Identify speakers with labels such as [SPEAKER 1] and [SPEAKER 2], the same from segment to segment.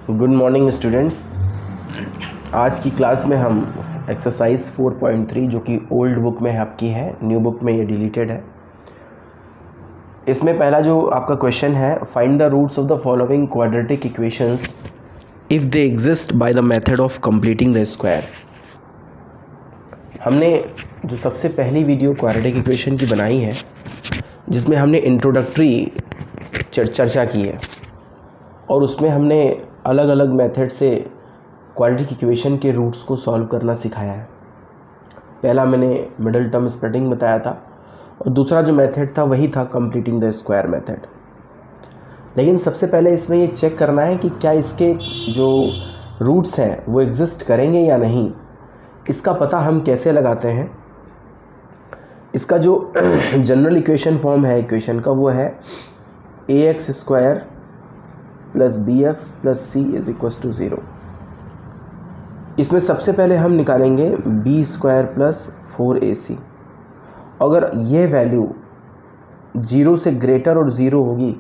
[SPEAKER 1] Good morning students. आज की class में हम एक्सरसाइज 4.3 जो कि ओल्ड बुक में आपकी है, न्यू बुक में ये डिलीटेड है। इसमें पहला जो आपका क्वेश्चन है, find the roots of the following quadratic equations if they exist by the method of completing the square. हमने जो सबसे पहली वीडियो क्वाड्रेटिक इक्वेशन की बनाई है, जिसमें हमने इंट्रोडक्टरी चर्चा की है और उसमें हमने अलग अलग मेथड से क्वाड्रेटिक इक्वेशन के रूट्स को सॉल्व करना सिखाया है। पहला मैंने मिडल टर्म स्प्लिटिंग बताया था और दूसरा जो मेथड था वही था कंप्लीटिंग द स्क्वायर मेथड। लेकिन सबसे पहले इसमें ये चेक करना है कि क्या इसके जो रूट्स हैं वो एग्जिस्ट करेंगे या नहीं। इसका पता हम कैसे लगाते हैं? इसका जो जनरल इक्वेशन फॉर्म है इक्वेशन का, वो है ax² plus bx plus c is equal to 0। इसमें सबसे पहले हम निकालेंगे b² प्लस 4ac। अगर ये वैल्यू 0 से ग्रेटर और 0 होगी,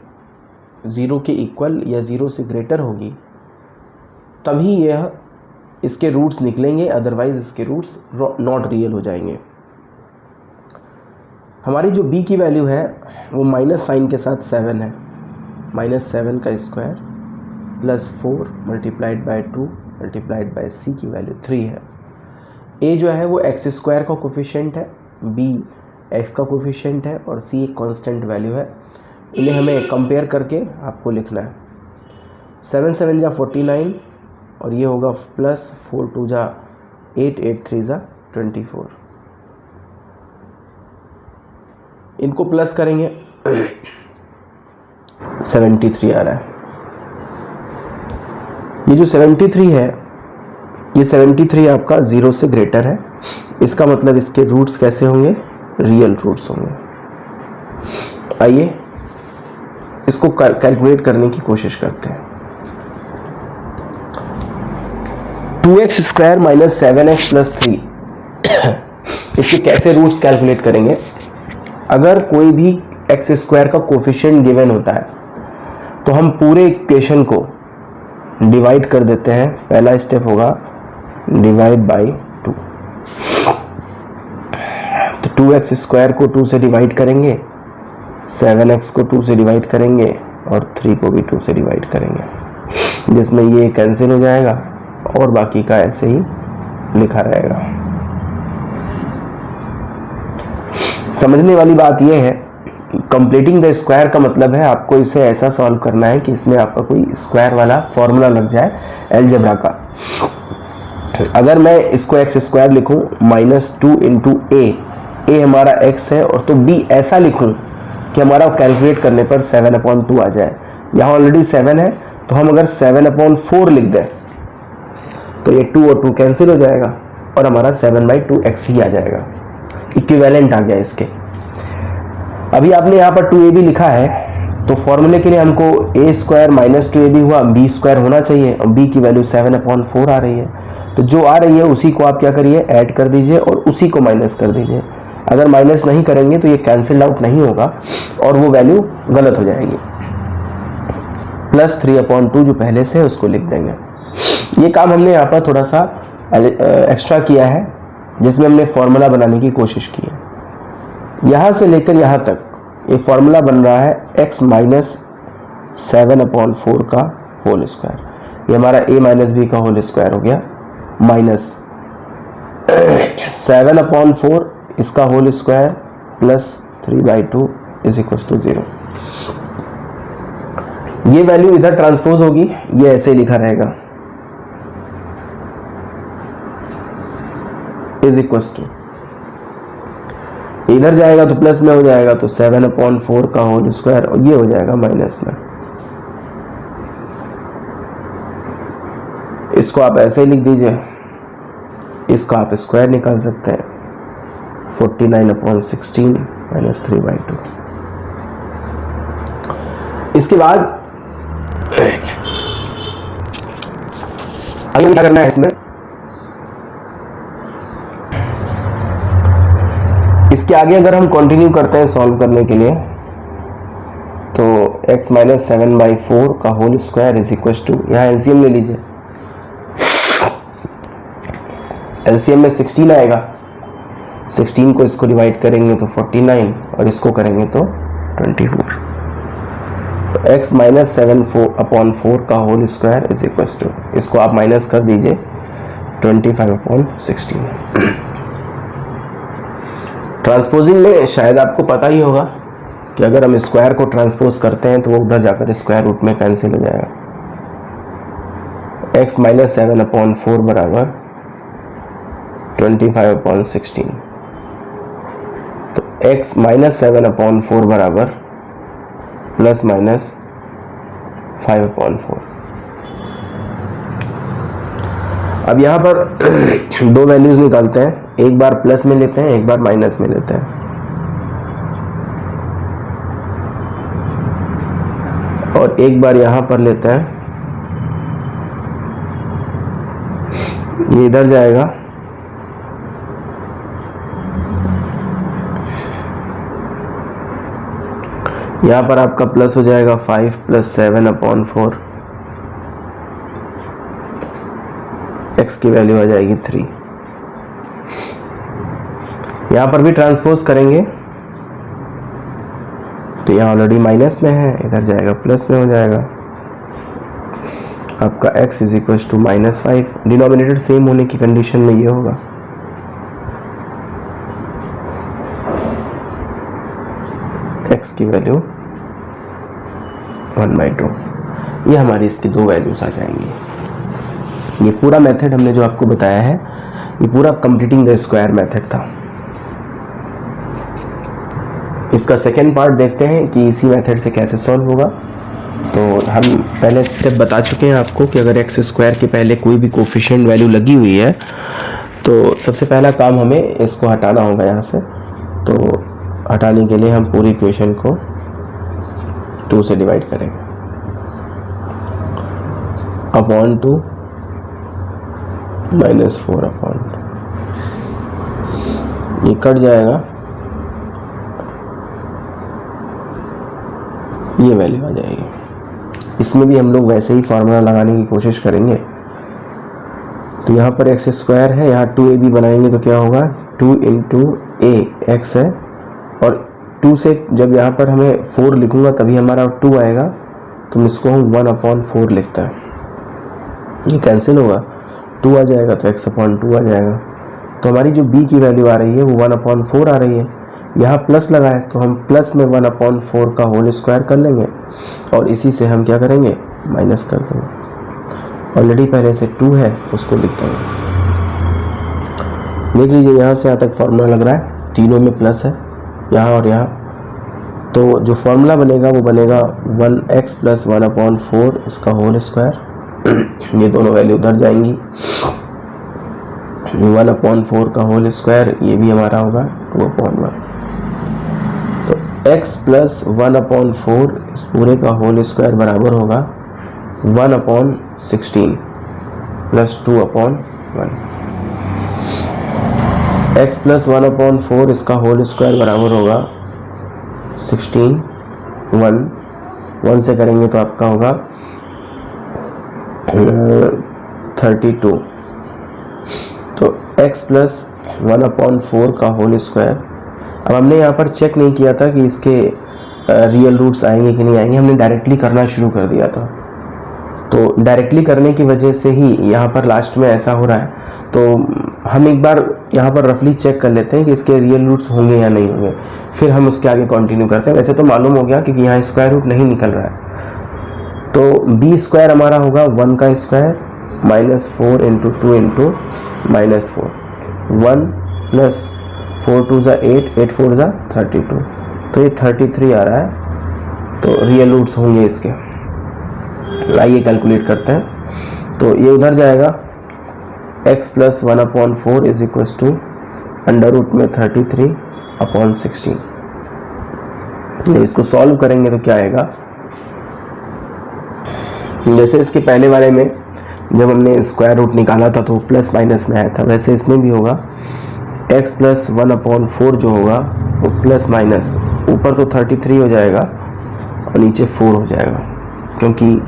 [SPEAKER 1] 0 के इक्वल या 0 से ग्रेटर होगी, तभी यह इसके रूट्स निकलेंगे, अदरवाइज इसके रूट्स नॉट रियल हो जाएंगे। हमारी जो b की वैल्यू है वो माइनस साइन के साथ 7 है, -7 का square plus 4 multiplied by 2 multiplied by c की वैल्यू 3 है। a जो है वो x² का कोफिशिएंट है, b x का कोफिशिएंट है और c एक कांस्टेंट वैल्यू है। इन्हें हमें कंपेयर करके आपको लिखना है। 7 7 जा 49 और ये होगा प्लस 4 2 जा 8 8 3 जा 24। इनको प्लस करेंगे 73 आ रहा है। ये जो 73 है, ये 73 आपका 0 से ग्रेटर है। इसका मतलब इसके रूट्स कैसे होंगे? रियल रूट्स होंगे। आइए इसको कैलकुलेट करने की कोशिश करते हैं। 2x² माइनस 7x प्लस 3 इसके कैसे रूट्स कैलकुलेट करेंगे? अगर कोई भी x² का कोफिशिएंट गिवन होता है तो हम पूरे इक्वेशन को डिवाइड कर देते हैं। पहला स्टेप होगा डिवाइड बाय 2। तो 2x² को 2 से डिवाइड करेंगे, 7x को 2 से डिवाइड करेंगे और 3 को भी 2 से डिवाइड करेंगे, जिसमें ये कैंसिल हो जाएगा और बाकी का ऐसे ही लिखा रहेगा। समझने वाली बात यह है, कंप्लीटिंग द स्क्वायर का मतलब है आपको इसे ऐसा सॉल्व करना है कि इसमें आपका कोई स्क्वायर वाला फॉर्मूला लग जाए अलजेब्रा का। अगर मैं इसको x² लिखूं -2 इंटू a हमारा x है, और तो b ऐसा लिखूं कि हमारा कैलकुलेट करने पर 7/2 आ जाए। यहाँ ऑलरेडी 7 है, तो हम अगर 7/4 लिख दें तो ये 2 और 2 कैंसिल हो जाएगा और हमारा 7/2x ही आ जाएगा। इक्विवेलेंट आ गया इसके। अभी आपने यहाँ पर 2ab लिखा है, तो फॉर्मूले के लिए हमको a² माइनस 2ab हुआ, b² होना चाहिए और b की वैल्यू 7/4 आ रही है। तो जो आ रही है उसी को आप क्या करिए, ऐड कर दीजिए और उसी को माइनस कर दीजिए। अगर माइनस नहीं करेंगे तो ये कैंसिल आउट नहीं होगा और वो वैल्यू गलत हो जाएगी। प्लस 3/2 जो पहले से है उसको लिख देंगे। ये काम हमने यहाँ पर थोड़ा सा एक्स्ट्रा किया है, जिसमें हमने फॉर्मूला बनाने की कोशिश की है। यहाँ से लेकर यहाँ तक ये फॉर्मूला बन रहा है x माइनस 7/4 का होल स्क्वायर। ये हमारा a माइनस b का होल स्क्वायर हो गया, माइनस 7/4 इसका whole square plus 3/2 is equal to 0। ये वैल्यू इधर ट्रांसपोज होगी, ये ऐसे लिखा रहेगा इज इक्वल टू, इधर जाएगा तो प्लस में हो जाएगा, तो 7/4 का होल स्क्वायर और ये हो जाएगा माइनस में। इसको आप ऐसे ही लिख दीजिए, इसका आप स्क्वायर निकाल सकते हैं, 49/16 माइनस 3/2। इसके बाद आगे क्या करना है इसमें? इसके आगे अगर हम कंटिन्यू करते हैं सॉल्व करने के लिए, तो x माइनस 7/4 का whole square is equal to, यहाँ एलसीएम ले लीजिए, एलसीएम में 16 आएगा, 16 को इसको डिवाइड करेंगे तो 49 और इसको करेंगे तो 24। तो x माइनस 7/4 का whole square is equal to, इसको आप माइनस कर दीजिए 25/16। ट्रांसपोजिंग में शायद आपको पता ही होगा कि अगर हम स्क्वायर को ट्रांसपोज करते हैं तो वो उधर जाकर स्क्वायर रूट में कैंसिल हो जाएगा। x माइनस 7/4 बराबर 25/16। तो x माइनस 7/4 बराबर प्लस माइनस 5/4। अब यहाँ पर दो वैल्यूज निकालते हैं, एक बार प्लस में लेते हैं, एक बार माइनस में लेते हैं। और एक बार यहाँ पर लेते हैं, ये इधर जाएगा, यहाँ पर आपका प्लस हो जाएगा 5 + 7/4, x की वैल्यू आ जाएगी 3। यहाँ पर भी ट्रांसपोज करेंगे तो यहाँ ऑलरेडी माइनस में है, इधर जाएगा प्लस में हो जाएगा। आपका x is equal to -5, denominator same होने की कंडीशन में ये होगा। x की वैल्यू 1/2, ये हमारी इसकी दो वैल्यूज आ जाएंगी। ये पूरा मेथड हमने जो आपको बताया है, ये पूरा कंप्लीटिंग द स्क्वायर मेथड था। इसका सेकेंड पार्ट देखते हैं कि इसी मेथड से कैसे सॉल्व होगा। तो हम पहले स्टेप बता चुके हैं आपको कि अगर एक्स स्क्वायर के पहले कोई भी कोफिशिएंट वैल्यू लगी हुई है तो सबसे पहला काम हमें इसको हटाना होगा यहाँ से। तो हटाने के लिए हम पूरी इक्वेशन को 2 से डिवाइड करेंगे, (2 - 4/2), ये कट जाएगा, ये वैल्यू आ जाएगी। इसमें भी हम लोग वैसे ही फार्मूला लगाने की कोशिश करेंगे। तो यहाँ पर एक्स स्क्वायर है, यहाँ 2ab बनाएंगे तो क्या होगा, 2 × a x है, और 2 से जब यहाँ पर हमें 4 लिखूंगा तभी हमारा 2 आएगा, तो इसको हम 1/4 लिखते हैं। ये कैंसिल होगा, 2 आ जाएगा तो x/2 आ जाएगा। तो हमारी जो b की वैल्यू आ रही है वो 1/4 आ रही है। यहाँ प्लस लगा है तो हम प्लस में 1/4 का होल स्क्वायर कर लेंगे और इसी से हम क्या करेंगे, माइनस कर देंगे। ऑलरेडी पहले से 2 है, उसको लिख देंगे। देख लीजिए यहाँ से यहाँ तक फार्मूला लग रहा है, तीनों में प्लस है, यहाँ और यहाँ। तो जो फार्मूला बनेगा वो बनेगा 1x + 1/4 इसका होल स्क्वायर। ये दोनों वैल्यू उधर जाएंगी, 1/4 का होल स्क्वायर, ये भी हमारा होगा 2/1। तो x + 1/4 इस पूरे का होल स्क्वायर बराबर होगा 1/16 + 2/1। x + 1/4 इसका होल स्क्वायर बराबर होगा 16, 1 से करेंगे तो आपका होगा 32। तो x + 1/4 का होल स्क्वायर। अब हमने यहाँ पर चेक नहीं किया था कि इसके रियल रूट्स आएंगे कि नहीं आएंगे, हमने डायरेक्टली करना शुरू कर दिया था। तो डायरेक्टली करने की वजह से ही यहाँ पर लास्ट में ऐसा हो रहा है। तो हम एक बार यहाँ पर रफली चेक कर लेते हैं कि इसके रियल रूट्स होंगे या नहीं होंगे, फिर हम उसके आगे कंटिन्यू करते हैं। वैसे तो मालूम हो गया क्योंकि यहाँ स्क्वायर रूट नहीं निकल रहा है। तो b² हमारा होगा 1 का स्क्वायर -4 × 2 × -4, 1 + 4 × 2 = 8, 8 × 4 = 32। तो ये 33 आ रहा है। तो रियल रूट्स होंगे इसके। आइए कैलकुलेट करते हैं। तो ये उधर जाएगा, x + 1/4 इज इक्वल टू √33/16। इसको सॉल्व करेंगे तो क्या आएगा, जैसे इसके पहले वाले में जब हमने स्क्वायर रूट निकाला था तो प्लस माइनस में आया था, वैसे इसमें भी होगा। x + 1/4 जो होगा वो प्लस माइनस, ऊपर तो 33 हो जाएगा और नीचे 4 हो जाएगा, क्योंकि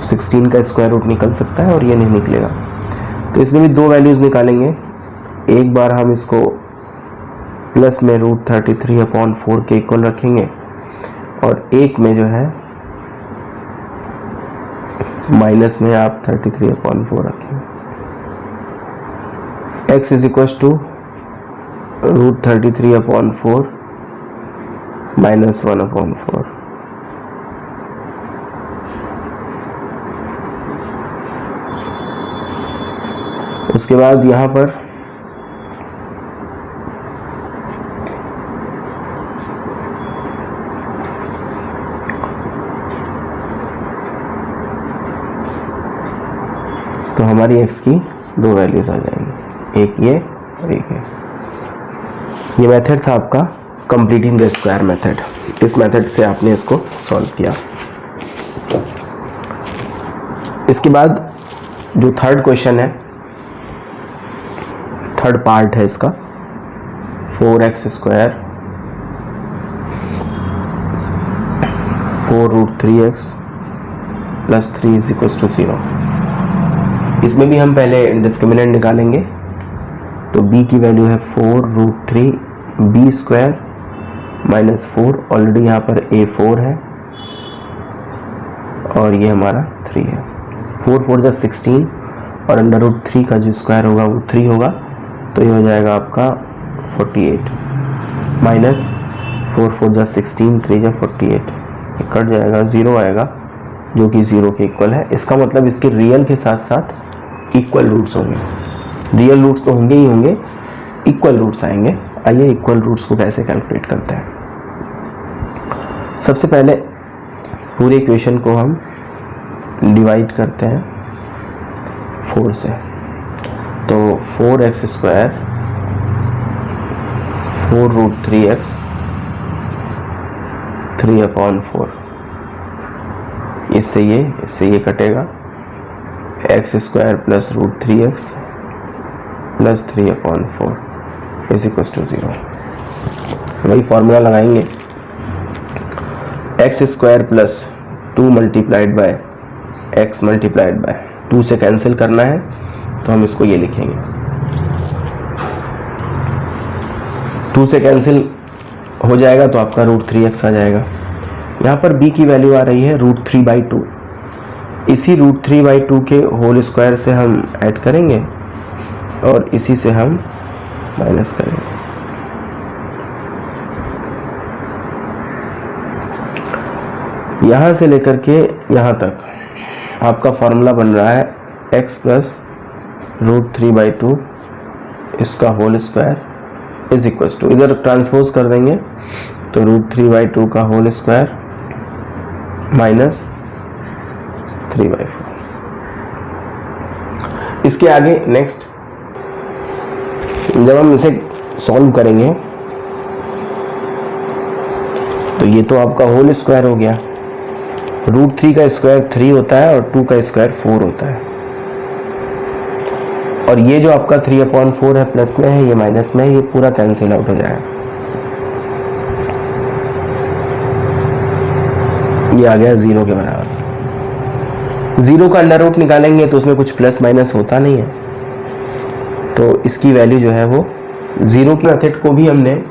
[SPEAKER 1] 16 का स्क्वायर रूट निकल सकता है और ये नहीं निकलेगा। तो इसमें भी 2 वैल्यूज़ निकालेंगे। एक बार हम इसको प्लस में √33/4 के इक्वल रखेंगे और एक में जो है माइनस में आप 33/4 रखेंगे। x is equal to √33/4 -1/4। उसके बाद यहाँ पर तो हमारी x की 2 वैल्यूज आ जाएंगी, एक ये और एक ये मेथड था आपका कंप्लीटिंग द स्क्वायर मेथड। इस मेथड से आपने इसको सॉल्व किया। इसके बाद जो थर्ड क्वेश्चन है, थर्ड पार्ट है इसका, 4x² 4√3x + 3 = 0। इसमें भी हम पहले डिस्क्रिमिनेंट निकालेंगे। तो b की वैल्यू है 4√3 b² -4, ऑलरेडी यहाँ पर a 4 है और ये हमारा 3 है। 4 4 = 16 और √3 का जो स्क्वायर होगा वो 3 होगा, तो ये हो जाएगा आपका 48 माइनस 4 4 = 16, 3 = 48, ये कट जाएगा, 0 आएगा जो कि 0 के इक्वल है। इसका मतलब इसके रियल के साथ साथ इक्वल रूट्स होंगे। रियल रूट्स तो होंगे ही होंगे, इक्वल रूट्स आएंगे। आइए इक्वल रूट्स को कैसे कैलकुलेट करते हैं। सबसे पहले पूरे इक्वेशन को हम डिवाइड करते हैं 4 से। तो 4x² 4√3x 3/4, इससे ये कटेगा, x² + √3x + 3/4 = 0। वही फॉर्मूला लगाएंगे, x² + 2 × x × 2 से कैंसिल करना है, तो हम इसको ये लिखेंगे। 2 से कैंसिल हो जाएगा तो आपका √3x आ जाएगा। यहाँ पर b की वैल्यू आ रही है √3/2। इसी √3/2 के होल स्क्वायर से हम ऐड करेंगे और इसी से हम माइनस करेंगे। यहाँ से लेकर के यहाँ तक आपका फॉर्मूला बन रहा है x + √3/2 इसका whole square is equal to, इधर ट्रांसपोज कर देंगे तो √3/2 का होल स्क्वायर -3/4। इसके आगे नेक्स्ट जब हम इसे सॉल्व करेंगे तो ये तो आपका होल स्क्वायर हो गया। √3 का स्क्वायर 3 होता है और 2 का स्क्वायर 4 होता है, और ये जो आपका 3/4 है प्लस में है, ये माइनस में है, ये पूरा कैंसिल आउट हो जाएगा। ये आ गया 0 के बराबर। 0 का अंडर रूट निकालेंगे तो उसमें कुछ प्लस माइनस होता नहीं है, तो इसकी वैल्यू जो है वो 0 की मेथड को भी हमने।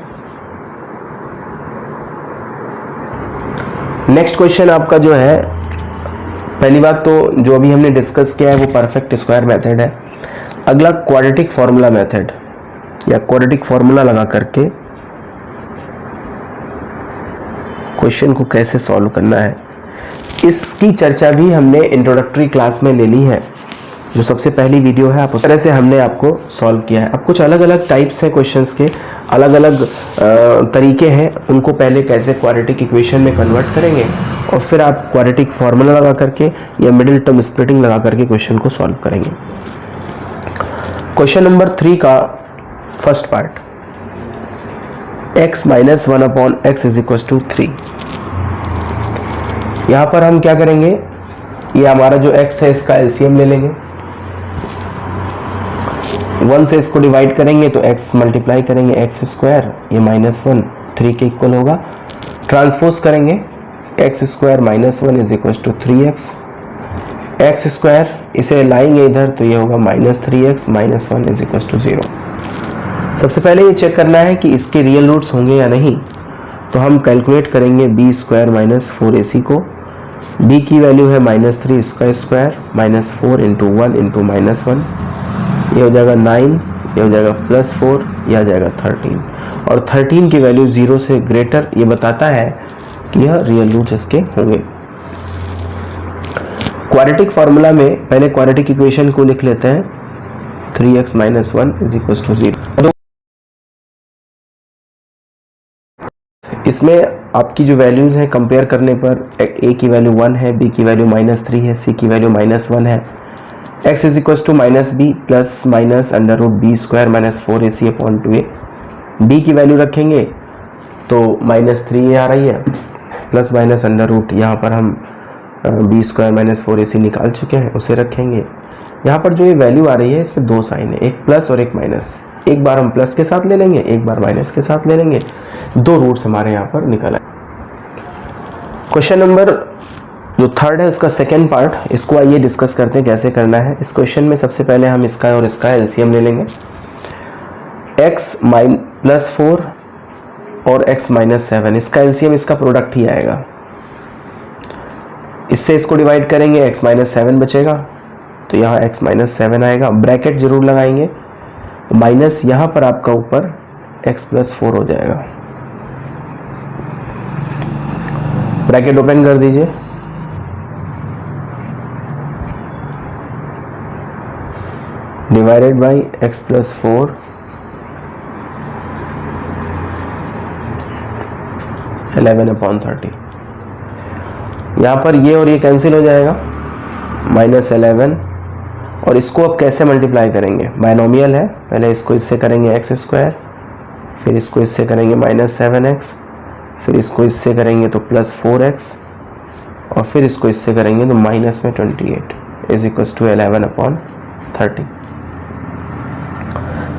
[SPEAKER 1] नेक्स्ट क्वेश्चन आपका जो है, पहली बात तो जो अभी हमने डिस्कस किया है वो परफेक्ट स्क्वायर मेथड है। अगला क्वाड्रेटिक फार्मूला मेथड या क्वाड्रेटिक फार्मूला लगा करके क्वेश्चन को कैसे सॉल्व करना है, इसकी चर्चा भी हमने इंट्रोडक्टरी क्लास में ले ली है, जो सबसे पहली वीडियो है। आप उस तरह से हमने आपको सॉल्व किया है। अब कुछ अलग अलग टाइप्स हैं क्वेश्चंस के, अलग अलग तरीके हैं, उनको पहले कैसे क्वाड्रेटिक इक्वेशन में कन्वर्ट करेंगे और फिर आप क्वाड्रेटिक फार्मूला लगा करके या मिडिल टर्म स्प्लिटिंग लगा करके क्वेश्चन को सॉल्व करेंगे। क्वेश्चन नंबर 3 का फर्स्ट पार्ट, x - 1/x = 3। यहाँ पर हम क्या करेंगे, ये हमारा जो x है इसका एलसीएम ले लेंगे, 1 से इसको डिवाइड करेंगे तो x मल्टीप्लाई करेंगे x², ये -1 3 के इक्वल होगा। ट्रांसपोज करेंगे x square minus 1 is equal to 3x। X square इसे लाएंगे इधर तो ये होगा minus 3x minus 1 is equal to 0। सबसे पहले ये चेक करना है कि इसके रियल रूट्स होंगे या नहीं, तो हम कैलकुलेट करेंगे बी स्क्वायर माइनस 4ac को। b की वैल्यू है माइनस 3 इसका square minus 4 into 1 into minus 1, ये हो जाएगा 9, ये हो जाएगा प्लस 4, यह आ जाएगा 13, और 13 की वैल्यू 0 से ग्रेटर ये बताता है कि यह रियल रूट्स इसके होंगे। क्वाड्रेटिक फार्मूला में पहले क्वाड्रेटिक इक्वेशन को लिख लेते हैं, 3x minus 1 is equal to 0। इसमें आपकी जो वैल्यूज हैं कंपेयर करने पर a की वैल्यू 1 है, b की वैल्यू माइनस 3 है, c की वैल्यू माइनस 1 है। x is equal to minus B plus minus under root B square minus 4ac upon 2a। d की वैल्यू रखेंगे तो माइनस 3 आ रही है, प्लस माइनस अंडर रूट, यहाँ पर हम बी स्क्वायर माइनस 4ac निकाल चुके हैं, उसे रखेंगे। यहाँ पर जो ये वैल्यू आ रही है इसमें दो साइन है, एक प्लस और एक माइनस। एक बार हम प्लस के साथ ले लेंगे, एक बार माइनस के साथ ले लेंगे, दो रूट्स हमारे यहाँ पर निकल आए। क्वेश्चन नंबर जो थर्ड है उसका सेकेंड पार्ट, इसको आइए डिस्कस करते हैं कैसे करना है। इस क्वेश्चन में सबसे पहले हम इसका और इसका एलसीएम ले लेंगे। x प्लस 4 और x माइनस 7, इसका एलसीएम इसका प्रोडक्ट ही आएगा। इससे इसको डिवाइड करेंगे, x माइनस 7 बचेगा तो यहाँ x माइनस 7 आएगा, ब्रैकेट जरूर लगाएंगे, माइनस यहाँ पर आपका ऊपर x प्लस 4 हो जाएगा। ब्रैकेट ओपन कर दीजिए, डिवाइडेड बाई x प्लस 4 11/30। यहाँ पर ये और ये कैंसिल हो जाएगा, माइनस 11, और इसको अब कैसे मल्टीप्लाई करेंगे, बायनोमियल है, पहले इसको इससे करेंगे एक्स स्क्वायर, फिर इसको इससे करेंगे माइनस 7x, फिर इसको इससे करेंगे तो प्लस 4x, और फिर इसको इससे करेंगे तो माइनस में 28 इज इक्वल टू 11/30।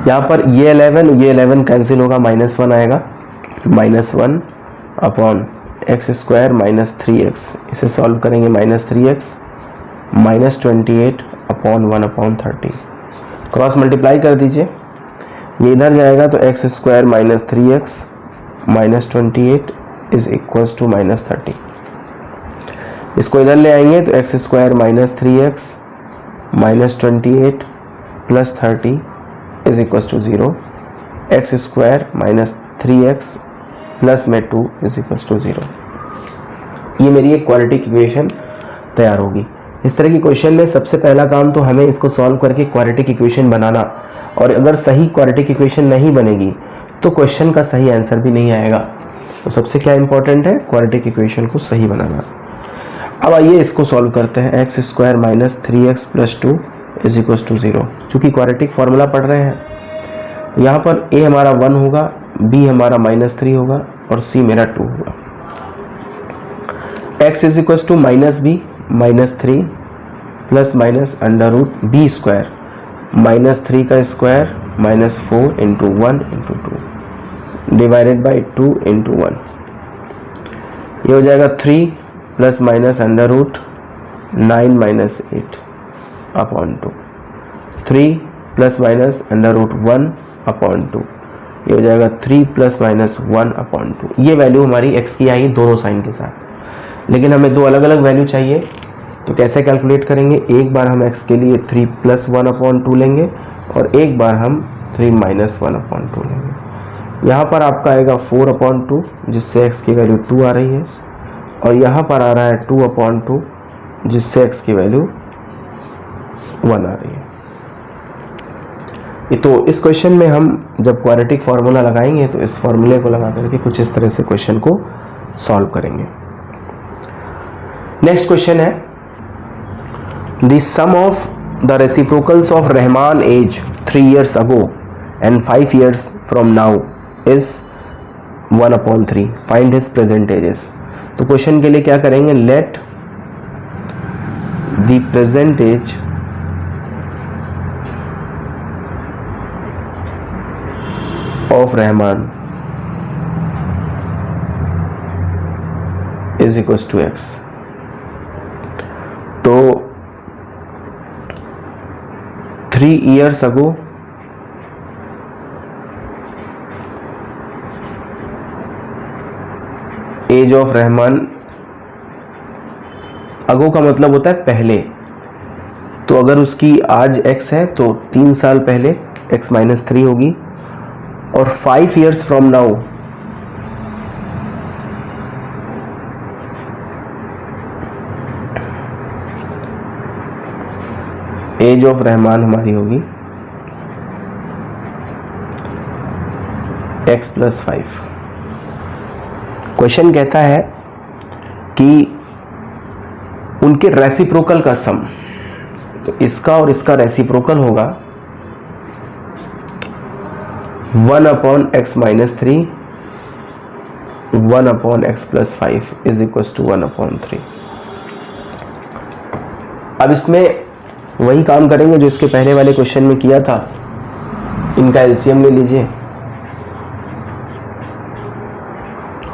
[SPEAKER 1] यहाँ पर ये 11 कैंसिल होगा, माइनस 1 आएगा, minus 1 upon x square minus 3x, इसे सॉल्व करेंगे minus 3x minus 28 upon 1/30। Cross multiply कर दीजिए, ये इधर जाएगा तो x square minus 3x minus 28 is equals to minus 30। इसको इधर ले आएंगे तो x square minus 3x minus 28 plus 30 is equals to 0। X square minus 3x plus में 2 इज इक्वल्स टू 0। ये मेरी एक क्वाड्रेटिक इक्वेशन तैयार होगी। इस तरह की क्वेश्चन में सबसे पहला काम तो हमें इसको सॉल्व करके क्वाड्रेटिक इक्वेशन बनाना, और अगर सही क्वाड्रेटिक इक्वेशन नहीं बनेगी तो क्वेश्चन का सही आंसर भी नहीं आएगा। तो सबसे क्या इंपॉर्टेंट है, क्वाड्रेटिक इक्वेशन को सही बनाना। अब आइए इसको सॉल्व करते हैं। X square minus 3x plus 2 is equal to 0। चूँकि क्वाड्रेटिक फार्मूला पढ़ रहे हैं, यहाँ पर a हमारा 1 होगा, b हमारा माइनस 3 होगा और c मेरा 2 होगा। x is equal to minus B minus 3 plus minus under root B square minus 3 का square minus 4 into 1 into 2 divided by 2 into 1। ये हो जाएगा 3 plus minus under root 9 minus 8 upon 2, 3 plus minus under root 1 upon 2, ये हो जाएगा 3 plus minus 1 upon 2। ये value हमारी x की आई दोनों साइन के साथ, लेकिन हमें दो अलग अलग वैल्यू चाहिए, तो कैसे कैलकुलेट करेंगे। एक बार हम x के लिए 3 प्लस 1 अपॉन 2 लेंगे और एक बार हम 3 माइनस 1 अपॉन 2 लेंगे। यहाँ पर आपका आएगा 4 अपॉन 2 जिससे x की वैल्यू 2 आ रही है, और यहाँ पर आ रहा है 2 अपॉन 2 जिससे x की वैल्यू 1 आ रही है। तो इस क्वेश्चन में हम जब क्वाड्रेटिक फार्मूला लगाएंगे तो इस फार्मूले को लगा करके कुछ इस तरह से क्वेश्चन को सॉल्व करेंगे। नेक्स्ट क्वेश्चन है, the sum of the reciprocals of Rahman age 3 years ago and 5 years from now is 1/3, find his present ages. तो क्वेश्चन के लिए क्या करेंगे, let the present age of Rahman is equal to x. तो 3 years ago age of Rahman, ago का मतलब होता है पहले, तो अगर उसकी आज x है तो 3 साल पहले x माइनस 3 होगी, और 5 years from now age of Rahman हमारी होगी x प्लस 5। क्वेश्चन कहता है कि उनके रेसिप्रोकल का सम, तो इसका और इसका रेसिप्रोकल होगा 1 upon x minus 3 1 upon x plus 5 is equal to 1 upon 3। अब इसमें वही काम करेंगे जो इसके पहले वाले क्वेश्चन में किया था, इनका एलसीएम ले लीजिए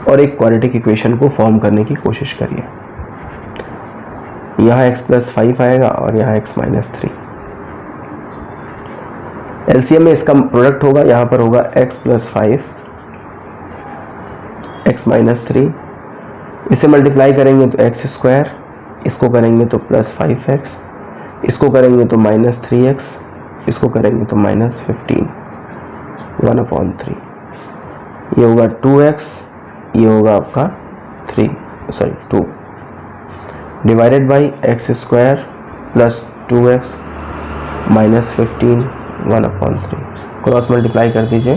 [SPEAKER 1] और एक क्वाड्रेटिक इक्वेशन को फॉर्म करने की कोशिश करिए। यहाँ x प्लस 5 आएगा और यहाँ x माइनस 3। एलसीएम में इसका प्रोडक्ट होगा, यहाँ पर होगा x प्लस 5 x माइनस 3, इसे मल्टीप्लाई करेंगे तो x स्क्वायर, इसको करेंगे तो प्लस 5x, इसको करेंगे तो माइनस 3x, इसको करेंगे तो माइनस 15 1 अपॉन 3। ये होगा 2x, ये होगा आपका 2 divided by x square plus 2x minus 15 1 upon 3। Cross multiply कर दीजिए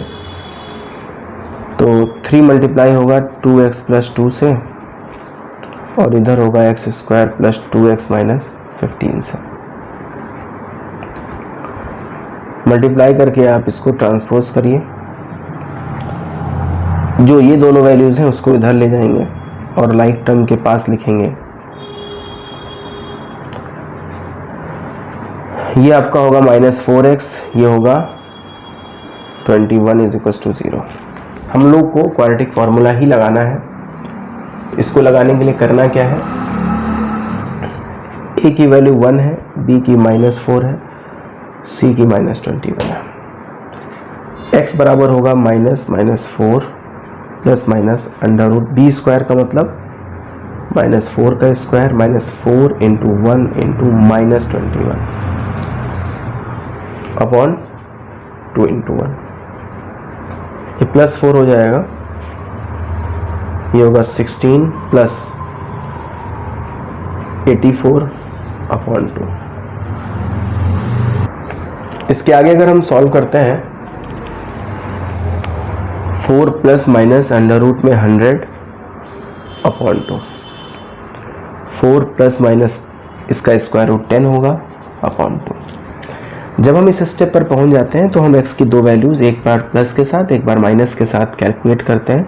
[SPEAKER 1] तो 3 मल्टीप्लाई होगा 2x प्लस 2 से, और इधर होगा x square plus 2x minus 15 से। मल्टीप्लाई करके आप इसको ट्रांसपोज करिए, जो ये दोनों वैल्यूज़ हैं उसको इधर ले जाएंगे और लाइक टर्म के पास लिखेंगे। ये आपका होगा माइनस 4x, ये होगा 21 इज इक्वल टू 0। हम लोग को क्वाड्रेटिक फार्मूला ही लगाना है। इसको लगाने के लिए करना क्या है, a की वैल्यू 1 है, b की माइनस 4 है, c की माइनस 21 है। x बराबर होगा minus 4 plus minus under root B square का मतलब माइनस 4 का square minus 4 into 1 into minus 21 upon 2 into 1। ये प्लस 4 हो जाएगा, ये होगा 16 प्लस 84 अपॉन 2। इसके आगे अगर हम सॉल्व करते हैं 4 प्लस माइनस अंडर रूट में 100 अपॉन 2, 4 प्लस माइनस इसका स्क्वायर रूट 10 होगा अपॉन 2। जब हम इस स्टेप पर पहुंच जाते हैं तो हम x की दो वैल्यूज़, एक बार प्लस के साथ एक बार माइनस के साथ कैलकुलेट करते हैं।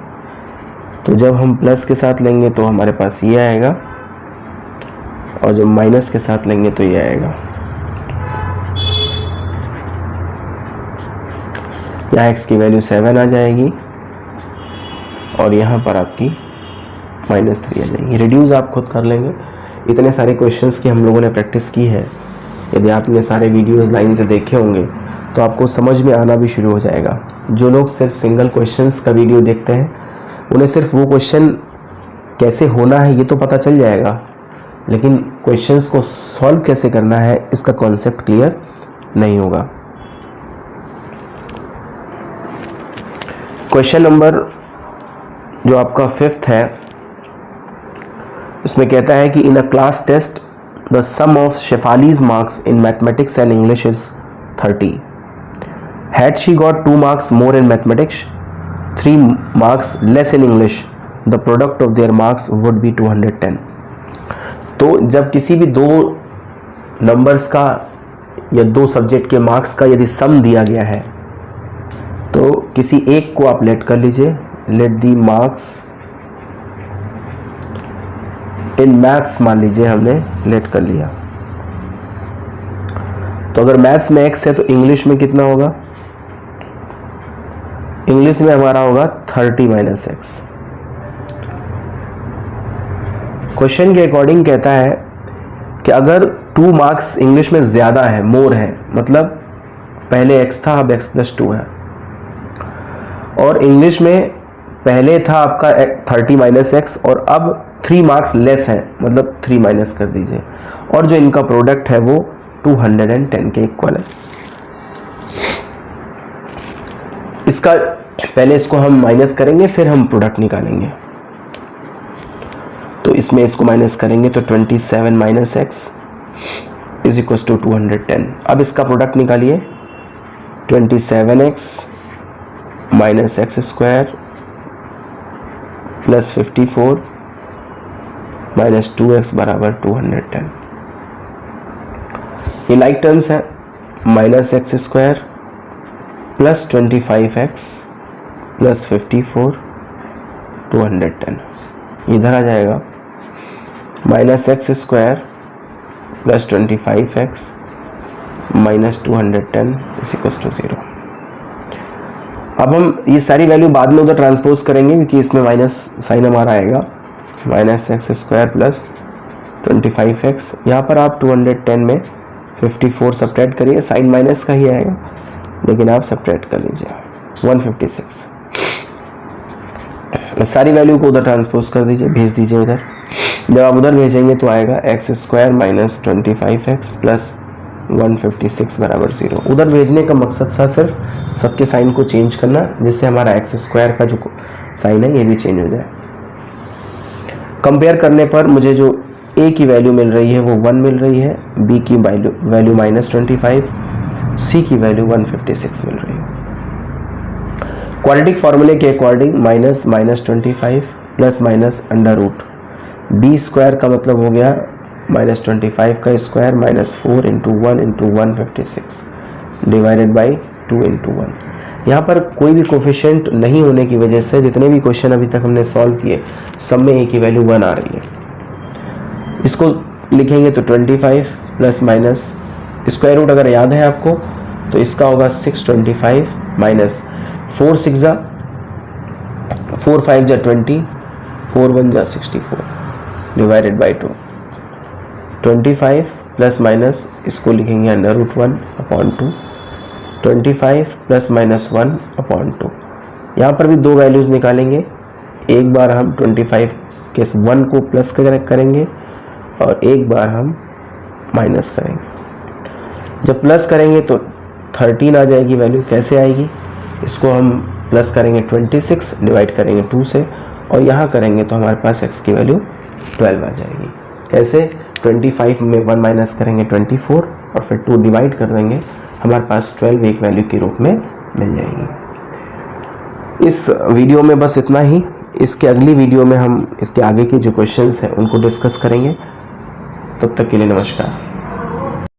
[SPEAKER 1] तो जब हम प्लस के साथ लेंगे तो हमारे पास ये आएगा, और जब माइनस के साथ लेंगे तो ये आएगा। यहाँ x की वैल्यू 7 आ जाएगी और यहाँ पर आपकी माइनस 3 आ जाएगी। रिड्यूस आप खुद कर लेंगे। इतने सारे क्वेश्चंस की हम लोगों ने प्रैक्टिस की है, यदि आपने सारे वीडियोस लाइन से देखे होंगे तो आपको समझ में आना भी शुरू हो जाएगा। जो लोग सिर्फ सिंगल क्वेश्चंस का वीडियो देखते हैं उन्हें सिर्फ वो क्वेश्चन कैसे होना है ये तो पता चल जाएगा, लेकिन क्वेश्चंस को सॉल्व कैसे करना है इसका कॉन्सेप्ट क्लियर नहीं होगा। क्वेश्चन नंबर जो आपका 5th है, इसमें कहता है कि in a class test the sum of Shefali's marks in mathematics and English is 30। Had she got 2 marks more in mathematics 3 marks less in English the product of their marks would be 210। तो जब किसी भी दो numbers का या दो subject के marks का यदि सम दिया गया है तो किसी एक को आप लेट कर लीजिए, let the marks in maths मान लीजिए हमने लेट कर लिया। तो अगर मैथ्स में x है तो इंग्लिश में कितना होगा, इंग्लिश में हमारा होगा 30 माइनस एक्स। क्वेश्चन के अकॉर्डिंग कहता है कि अगर 2 मार्क्स इंग्लिश में ज़्यादा है, मोर है, मतलब पहले x था अब x+2 है, और इंग्लिश में पहले था आपका 30 - x और अब 3 मार्क्स लेस है, मतलब 3 माइनस कर दीजिए, और जो इनका प्रोडक्ट है वो 210 के इक्वल है। इसका पहले इसको हम माइनस करेंगे, फिर हम प्रोडक्ट निकालेंगे। तो इसमें इसको माइनस करेंगे तो 27 - x इज इक्वल टू 210। अब इसका प्रोडक्ट निकालिए, 27x - x² प्लस 54 - 2x बराबर 210। ये लाइक टर्म्स है, -x² प्लस 25x प्लस 54 210 इधर आ जाएगा, -x² plus 25x - 210 is equal to 0। अब हम ये सारी वैल्यू बाद में उधर ट्रांसपोज करेंगे क्योंकि इसमें माइनस साइन हमारा आएगा, -x² प्लस 25x। यहाँ पर आप 210 में 54 सब्ट्रैक्ट करिए, साइन माइनस का ही आएगा लेकिन आप सब्ट्रैक्ट कर लीजिए, 156। सारी वैल्यू को उधर ट्रांसपोज कर दीजिए, भेज दीजिए उधर। जब आप उधर भेजेंगे तो आएगा x² - 25x प्लस 156 बराबर 0। उधर भेजने का मकसद था सिर्फ सबके साइन को चेंज करना, जिससे हमारा x² का जो साइन है ये भी चेंज हो जाए। कंपेयर करने पर मुझे जो a की वैल्यू मिल रही है वो 1 मिल रही है, b की वैल्यू -25, c की वैल्यू 156 मिल रही है। क्वाड्रेटिक फार्मूले के according -25 plus minus under root b² का मतलब हो गया -25 का स्क्वायर -4 × 1 × 156 डिवाइडेड बाई 2 × 1। यहाँ पर कोई भी कोफिशिएंट नहीं होने की वजह से जितने भी क्वेश्चन अभी तक हमने सॉल्व किए सब में a की वैल्यू 1 आ रही है। इसको लिखेंगे तो 25 प्लस माइनस स्क्वायर रूट अगर याद है आपको तो इसका होगा 625 माइनस 4 6 जा 4 5 जा 20 4 1 जा 64 डिवाइडेड बाई 2। 25 प्लस माइनस इसको लिखेंगे √1/2, 25 प्लस माइनस 1/2। यहाँ पर भी दो वैल्यूज़ निकालेंगे, एक बार हम 25 के 1 को प्लस करेंगे और एक बार हम माइनस करेंगे। जब प्लस करेंगे तो 13 आ जाएगी वैल्यू। कैसे आएगी? इसको हम प्लस करेंगे 26 डिवाइड करेंगे 2 से और यहाँ करेंगे तो हमारे पास x की वैल्यू 12 आ जाएगी। कैसे? 25 में 1 माइनस करेंगे 24 और फिर 2 डिवाइड कर देंगे, हमारे पास 12 एक वैल्यू के रूप में मिल जाएगी। इस वीडियो में बस इतना ही। इसके अगली वीडियो में हम इसके आगे के जो क्वेश्चंस हैं उनको डिस्कस करेंगे। तब तक के लिए नमस्कार।